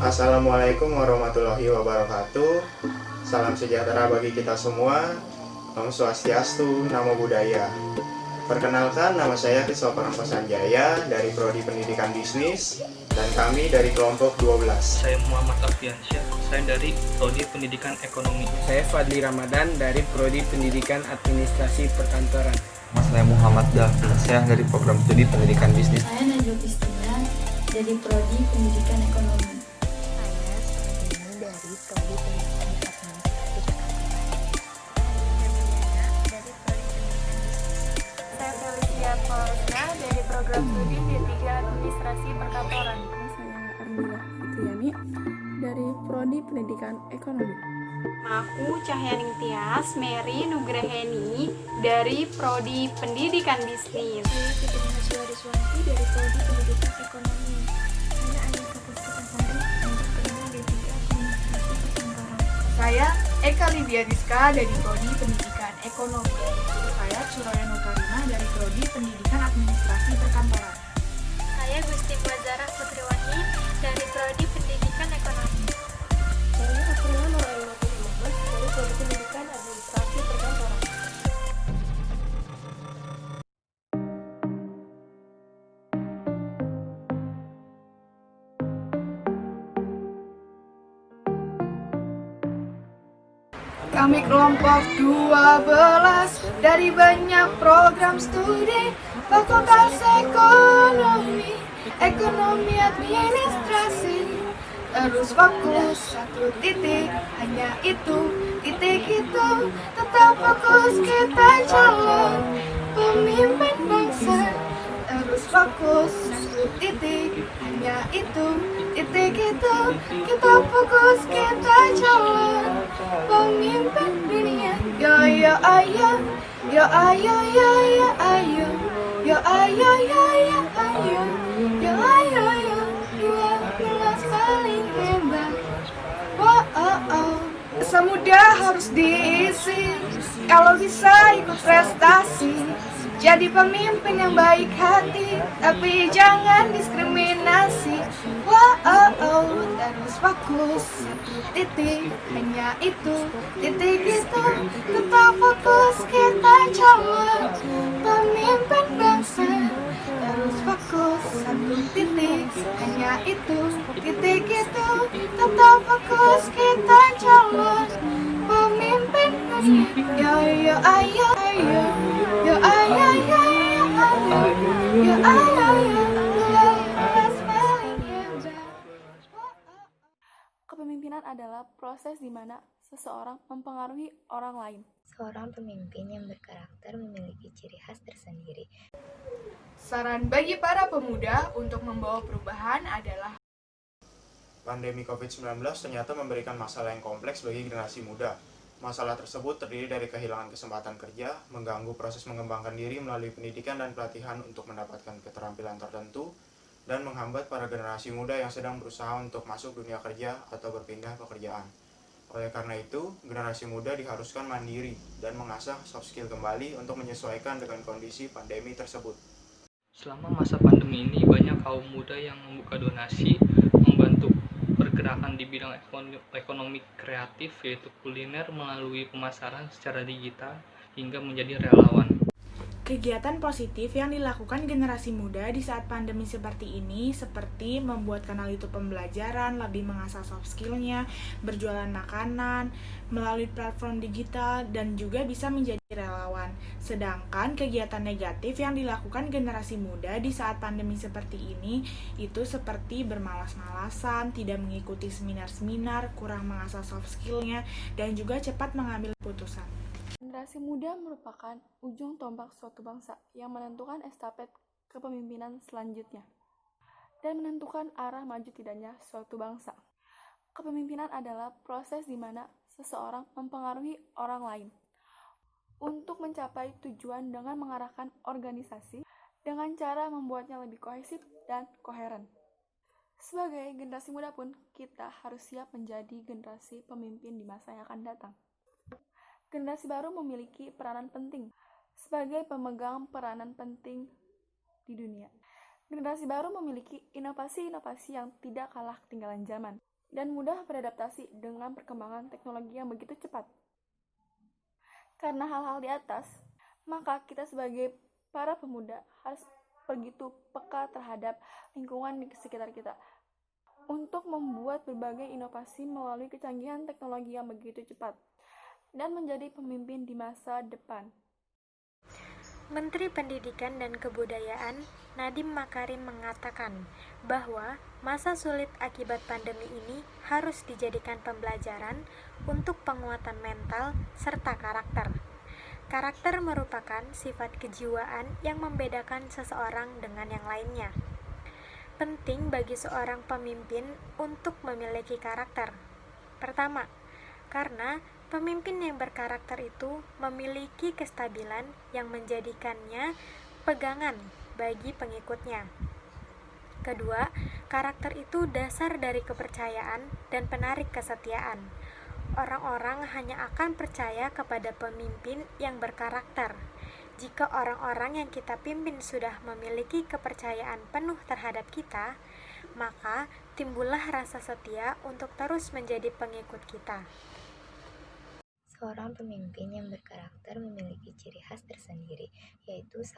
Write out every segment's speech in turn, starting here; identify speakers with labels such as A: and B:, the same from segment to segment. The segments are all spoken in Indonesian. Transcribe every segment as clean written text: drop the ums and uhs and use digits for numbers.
A: Assalamualaikum warahmatullahi wabarakatuh. Salam sejahtera bagi kita semua. Om Swastiastu, Namo Buddhaya. Perkenalkan, nama saya Christopher Sanjaya dari Prodi Pendidikan Bisnis dan kami dari kelompok 12.
B: Saya Muhammad Alfiansyah, saya dari Prodi Pendidikan Ekonomi.
C: Saya Fadli Ramadan dari Prodi Pendidikan Administrasi Perkantoran.
D: Saya Muhammad Dafir, saya dari program studi Pendidikan Bisnis.
E: Saya Najwa Kristina dari Prodi Pendidikan Ekonomi.
F: Saya Sandini dari Prodi Pendidikan Administrasi
G: Saya Felicia Fauzna dari program studi D3 Administrasi Perkantoran.
H: Saya Armila Fitriani dari Prodi Pendidikan Ekonomi.
G: Aku Cahyaning Tias Mary Nugraheni dari Prodi Pendidikan Bisnis.
F: Saya Fitrina Suwariswanti dari Prodi Pendidikan Ekonomi. Saya Anissa Puspitasari untuk program D3 Administrasi Perkantoran.
I: Saya Eka Lydia Rizka dari Prodi Pendidikan Ekonomi. Saya Suraya Nukarina dari Prodi Pendidikan Administrasi Perkantoran.
G: Saya Gusti Wazara Putriwati dari Prodi Pendidikan Ekonomi.
H: Saya Aprila Nurainati Muhammad dari Prodi Pendidikan Administrasi Perkantoran.
I: Kami kelompok 12 dari banyak program studi Fakultas Ekonomi, Ekonomi Administrasi. Terus fokus satu titik, hanya itu, titik itu. Tetap fokus kita calon pemimpin bangsa. Terus fokus satu titik, hanya itu, titik itu. Kita fokus kita calon pemimpin dunia. Yo yo ayo, yo ayo yo yo ayo, yo ayo yo yo ayo, yo ayo yo 12 paling hebat. Wow, oh, oh. Masa muda harus diisi, kalau bisa ikut prestasi. Jadi pemimpin yang baik hati, tapi jangan diskriminasi. Wow, oh, oh. Terus fokus satu titik, hanya itu, titik itu. Tetap fokus kita calon pemimpin bangsa. Terus fokus satu titik, hanya itu, titik itu. Tetap fokus kita calon pemimpin dunia. Yo yo ayo ayo, yo ayo yo yo ayo, yo ayo yo.
H: Kepemimpinan adalah proses di mana seseorang mempengaruhi orang lain.
F: Seorang pemimpin yang berkarakter memiliki ciri khas tersendiri.
I: Saran bagi para pemuda untuk membawa perubahan adalah
A: Pandemi COVID-19 ternyata memberikan masalah yang kompleks bagi generasi muda. Masalah tersebut terdiri dari kehilangan kesempatan kerja, mengganggu proses mengembangkan diri melalui pendidikan dan pelatihan untuk mendapatkan keterampilan tertentu, dan menghambat para generasi muda yang sedang berusaha untuk masuk dunia kerja atau berpindah pekerjaan. Oleh karena itu, generasi muda diharuskan mandiri dan mengasah soft skill kembali untuk menyesuaikan dengan kondisi pandemi tersebut.
B: Selama masa pandemi ini, banyak kaum muda yang membuka donasi, membantu pergerakan di bidang ekonomi kreatif, yaitu kuliner melalui pemasaran secara digital, hingga menjadi relawan.
I: kegiatan positif yang dilakukan generasi muda di saat pandemi seperti ini, seperti membuat kanal YouTube pembelajaran, lebih mengasah soft skill-nya, berjualan makanan melalui platform digital, dan juga bisa menjadi relawan. Sedangkan kegiatan negatif yang dilakukan generasi muda di saat pandemi seperti ini, itu seperti bermalas-malasan, tidak mengikuti seminar-seminar, kurang mengasah soft skill-nya, dan juga cepat mengambil keputusan.
H: Generasi muda merupakan ujung tombak suatu bangsa yang menentukan estafet kepemimpinan selanjutnya dan menentukan arah maju tidaknya suatu bangsa. Kepemimpinan adalah proses di mana seseorang mempengaruhi orang lain untuk mencapai tujuan dengan mengarahkan organisasi dengan cara membuatnya lebih kohesif dan koheren. Sebagai generasi muda pun, kita harus siap menjadi generasi pemimpin di masa yang akan datang. Generasi baru memiliki peranan penting sebagai pemegang peranan penting di dunia. Generasi baru memiliki inovasi-inovasi yang tidak kalah ketinggalan zaman. dan mudah beradaptasi dengan perkembangan teknologi yang begitu cepat. Karena hal-hal di atas, maka kita sebagai para pemuda harus begitu peka terhadap lingkungan di sekitar kita untuk membuat berbagai inovasi melalui kecanggihan teknologi yang begitu cepat dan menjadi pemimpin di masa depan.
G: Menteri Pendidikan dan Kebudayaan Nadiem Makarim mengatakan bahwa masa sulit akibat pandemi ini harus dijadikan pembelajaran untuk penguatan mental serta karakter. Karakter merupakan sifat kejiwaan yang membedakan seseorang dengan yang lainnya. Penting bagi seorang pemimpin untuk memiliki karakter. Pertama, karena pemimpin yang berkarakter itu memiliki kestabilan yang menjadikannya pegangan bagi pengikutnya. Kedua, karakter itu dasar dari kepercayaan dan penarik kesetiaan. Orang-orang hanya akan percaya kepada pemimpin yang berkarakter. Jika orang-orang yang kita pimpin sudah memiliki kepercayaan penuh terhadap kita, maka timbullah rasa setia untuk terus menjadi pengikut kita.
J: Seorang pemimpin yang berkarakter memiliki ciri khas tersendiri, yaitu 1.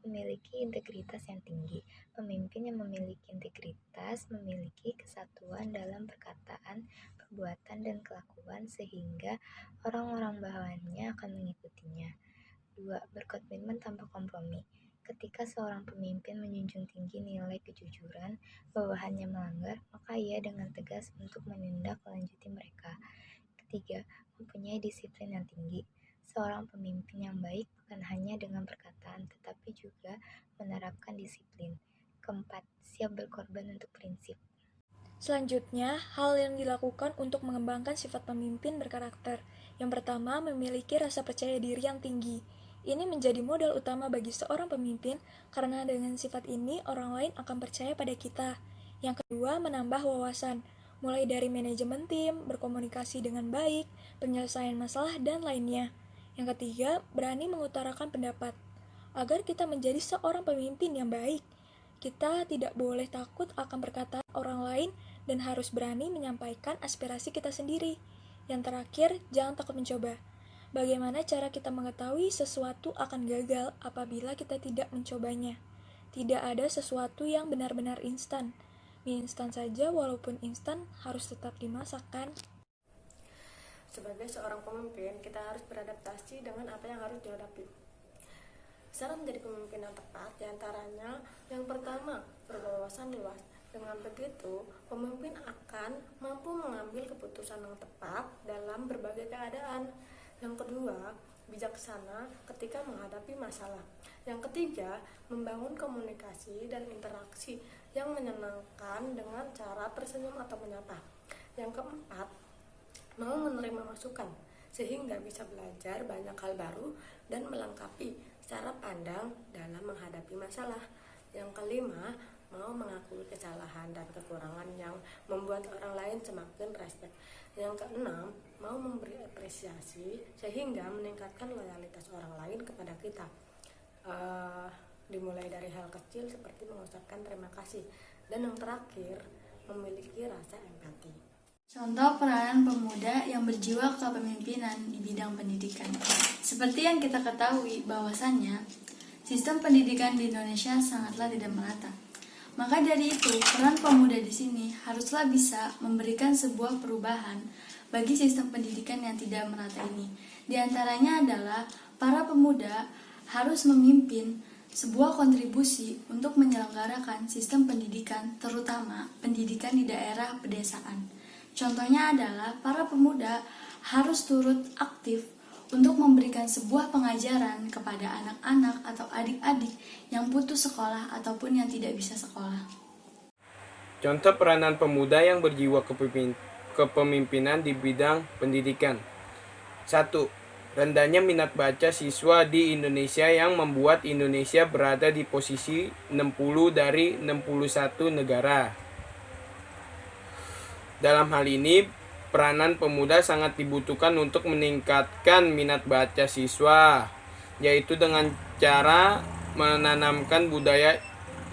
J: Memiliki integritas yang tinggi. Pemimpin yang memiliki integritas memiliki kesatuan dalam perkataan, perbuatan, dan kelakuan sehingga orang-orang bawahannya akan mengikutinya. 2. Berkomitmen tanpa kompromi. Ketika seorang pemimpin menjunjung tinggi nilai kejujuran, bawahannya melanggar, maka ia dengan tegas untuk menindaklanjuti mereka. 3. Mempunyai disiplin yang tinggi. Seorang pemimpin yang baik bukan hanya dengan perkataan, tetapi juga menerapkan disiplin. 4. Siap berkorban untuk prinsip.
F: Selanjutnya, hal yang dilakukan untuk mengembangkan sifat pemimpin berkarakter. Yang pertama, memiliki rasa percaya diri yang tinggi. Ini menjadi modal utama bagi seorang pemimpin karena dengan sifat ini orang lain akan percaya pada kita. Yang kedua, menambah wawasan, mulai dari manajemen tim, berkomunikasi dengan baik, penyelesaian masalah, dan lainnya. Yang ketiga, berani mengutarakan pendapat. Agar kita menjadi seorang pemimpin yang baik, kita tidak boleh takut akan perkataan orang lain dan harus berani menyampaikan aspirasi kita sendiri. Yang terakhir, jangan takut mencoba. Bagaimana cara kita mengetahui sesuatu akan gagal apabila kita tidak mencobanya? Tidak ada sesuatu yang benar-benar instan. Mie instan saja walaupun instan harus tetap dimasak kan?
K: Sebagai seorang pemimpin, kita harus beradaptasi dengan apa yang harus dihadapi. Cara menjadi pemimpin yang tepat diantaranya yang pertama, berwawasan luas. Dengan begitu, pemimpin akan mampu mengambil keputusan yang tepat dalam berbagai keadaan. Yang kedua, bijaksana ketika menghadapi masalah. Yang ketiga, membangun komunikasi dan interaksi yang menyenangkan dengan cara tersenyum atau menyapa. Yang keempat, mau menerima masukan sehingga bisa belajar banyak hal baru dan melengkapi cara pandang dalam menghadapi masalah. Yang kelima, mau mengakui kesalahan dan kekurangan yang membuat orang lain semakin respect. Yang keenam, mau memberi apresiasi sehingga meningkatkan loyalitas orang lain kepada kita. Dimulai dari hal kecil seperti mengucapkan terima kasih. Dan yang terakhir, memiliki rasa empati.
E: Contoh peranan pemuda yang berjiwa kepemimpinan di bidang pendidikan. Seperti yang kita ketahui bahwasannya, sistem pendidikan di Indonesia sangatlah tidak merata. Maka dari itu, peran pemuda di sini haruslah bisa memberikan sebuah perubahan bagi sistem pendidikan yang tidak merata ini. Di antaranya adalah para pemuda harus memimpin sebuah kontribusi untuk menyelenggarakan sistem pendidikan, terutama pendidikan di daerah pedesaan. Contohnya adalah para pemuda harus turut aktif untuk memberikan sebuah pengajaran kepada anak-anak atau adik-adik yang putus sekolah ataupun yang tidak bisa sekolah.
C: Contoh peranan pemuda yang berjiwa kepemimpinan di bidang pendidikan. 1. Rendahnya minat baca siswa di Indonesia yang membuat Indonesia berada di posisi 60 dari 61 negara. Dalam hal ini, peranan pemuda sangat dibutuhkan untuk meningkatkan minat baca siswa, yaitu dengan cara menanamkan budaya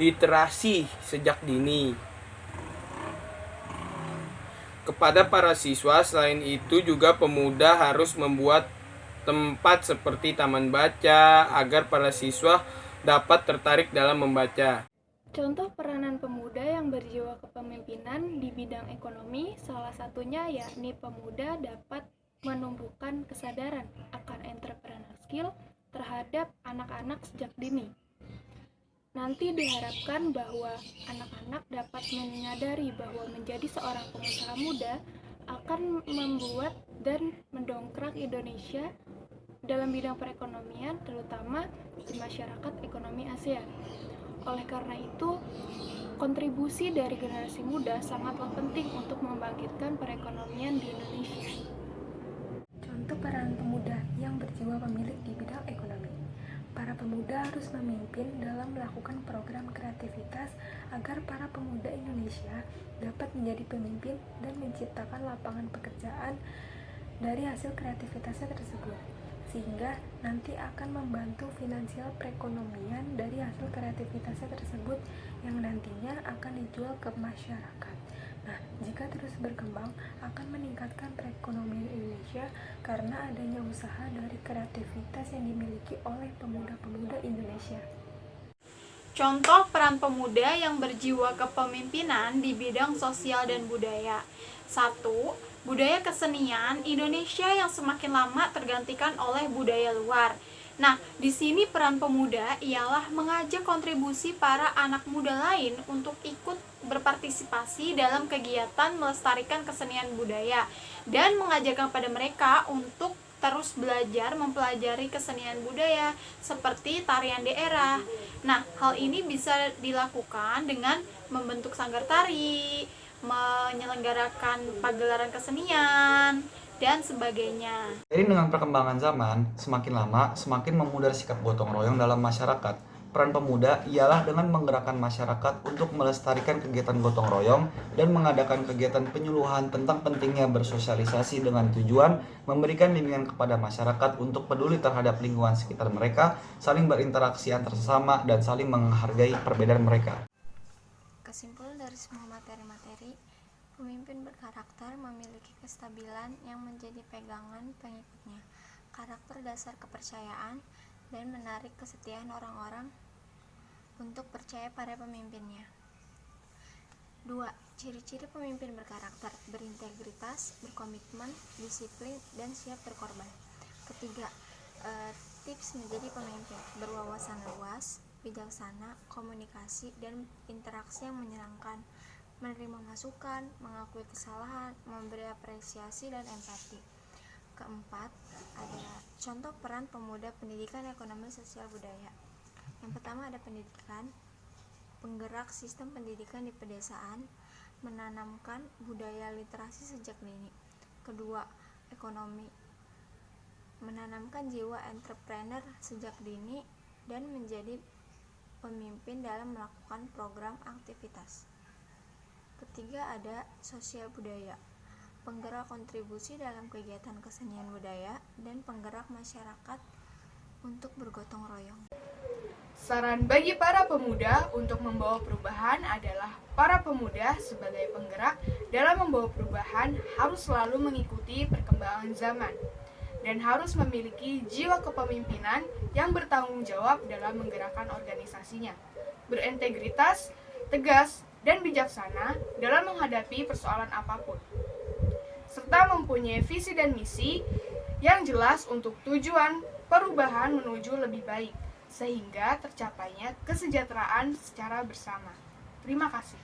C: literasi sejak dini. Kepada para siswa, selain itu juga pemuda harus membuat tempat seperti taman baca agar para siswa dapat tertarik dalam membaca.
H: Contoh peranan pemuda yang berjiwa kepemimpinan di bidang ekonomi, salah satunya yakni pemuda dapat menumbuhkan kesadaran akan entrepreneur skill terhadap anak-anak sejak dini. Nanti diharapkan bahwa anak-anak dapat menyadari bahwa menjadi seorang pengusaha muda akan membuat dan mendongkrak Indonesia dalam bidang perekonomian, terutama di masyarakat ekonomi ASEAN. Oleh karena itu, kontribusi dari generasi muda sangatlah penting untuk membangkitkan perekonomian di Indonesia.
F: Contoh peran pemuda yang berjiwa pemilik di bidang ekonomi. Para pemuda harus memimpin dalam melakukan program kreativitas agar para pemuda Indonesia dapat menjadi pemimpin dan menciptakan lapangan pekerjaan dari hasil kreativitasnya tersebut, sehingga nanti akan membantu finansial perekonomian dari hasil kreativitasnya tersebut yang nantinya akan dijual ke masyarakat. Nah, jika terus berkembang akan meningkatkan perekonomian Indonesia karena adanya usaha dari kreativitas yang dimiliki oleh pemuda-pemuda Indonesia.
L: Contoh peran pemuda yang berjiwa kepemimpinan di bidang sosial dan budaya. 1. Budaya kesenian Indonesia yang semakin lama tergantikan oleh budaya luar. Nah, di sini peran pemuda ialah mengajak kontribusi para anak muda lain untuk ikut berpartisipasi dalam kegiatan melestarikan kesenian budaya dan mengajarkan pada mereka untuk terus belajar mempelajari kesenian budaya seperti tarian daerah. Nah, hal ini bisa dilakukan dengan membentuk sanggar tari, menyelenggarakan pagelaran kesenian, dan sebagainya.
D: Jadi dengan perkembangan zaman, semakin lama semakin memudar sikap gotong royong dalam masyarakat. Peran pemuda ialah dengan menggerakkan masyarakat untuk melestarikan kegiatan gotong royong dan mengadakan kegiatan penyuluhan tentang pentingnya bersosialisasi dengan tujuan memberikan bimbingan kepada masyarakat untuk peduli terhadap lingkungan sekitar mereka, saling berinteraksi antar sesama, dan saling menghargai perbedaan mereka.
J: Kesimpulan dari semua materi-materi, pemimpin berkarakter memiliki kestabilan yang menjadi pegangan pengikutnya, karakter dasar kepercayaan, dan menarik kesetiaan orang-orang untuk percaya pada pemimpinnya. 2. Ciri-ciri pemimpin berkarakter: berintegritas, berkomitmen, disiplin, dan siap berkorban. Ketiga, tips menjadi pemimpin: berwawasan luas, bijaksana, komunikasi, dan interaksi yang menyenangkan, menerima masukan, mengakui kesalahan, memberi apresiasi, dan empati. Keempat, ada contoh peran pemuda pendidikan, ekonomi, sosial, budaya. Yang pertama ada pendidikan, penggerak sistem pendidikan di pedesaan, menanamkan budaya literasi sejak dini. Kedua, ekonomi, menanamkan jiwa entrepreneur sejak dini dan menjadi pemimpin dalam melakukan program aktivitas. Ketiga ada sosial budaya, penggerak kontribusi dalam kegiatan kesenian budaya dan penggerak masyarakat untuk bergotong royong.
I: Saran bagi para pemuda untuk membawa perubahan adalah para pemuda sebagai penggerak dalam membawa perubahan harus selalu mengikuti perkembangan zaman dan harus memiliki jiwa kepemimpinan yang bertanggung jawab dalam menggerakkan organisasinya, berintegritas, tegas, dan bijaksana dalam menghadapi persoalan apapun, serta mempunyai visi dan misi yang jelas untuk tujuan perubahan menuju lebih baik, sehingga tercapainya kesejahteraan secara bersama. Terima kasih.